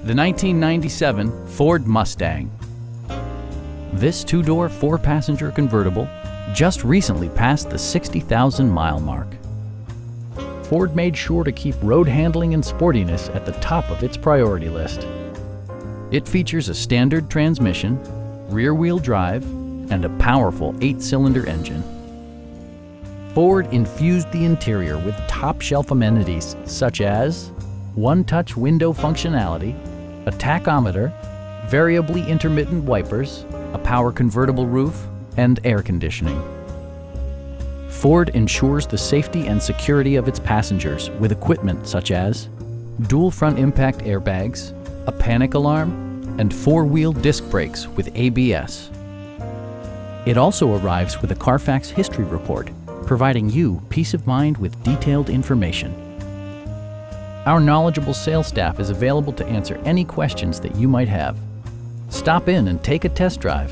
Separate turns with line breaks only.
The 1997 Ford Mustang. This two-door, four-passenger convertible just recently passed the 60,000-mile mark. Ford made sure to keep road handling and sportiness at the top of its priority list. It features a standard transmission, rear-wheel drive, and a powerful 8-cylinder engine. Ford infused the interior with top-shelf amenities such as one-touch window functionality, a tachometer, variably intermittent wipers, a power convertible roof, and air conditioning. Ford ensures the safety and security of its passengers with equipment such as dual front impact airbags, a panic alarm, and four-wheel disc brakes with ABS. It also arrives with a Carfax history report, providing you peace of mind with detailed information. Our knowledgeable sales staff is available to answer any questions that you might have. Stop in and take a test drive.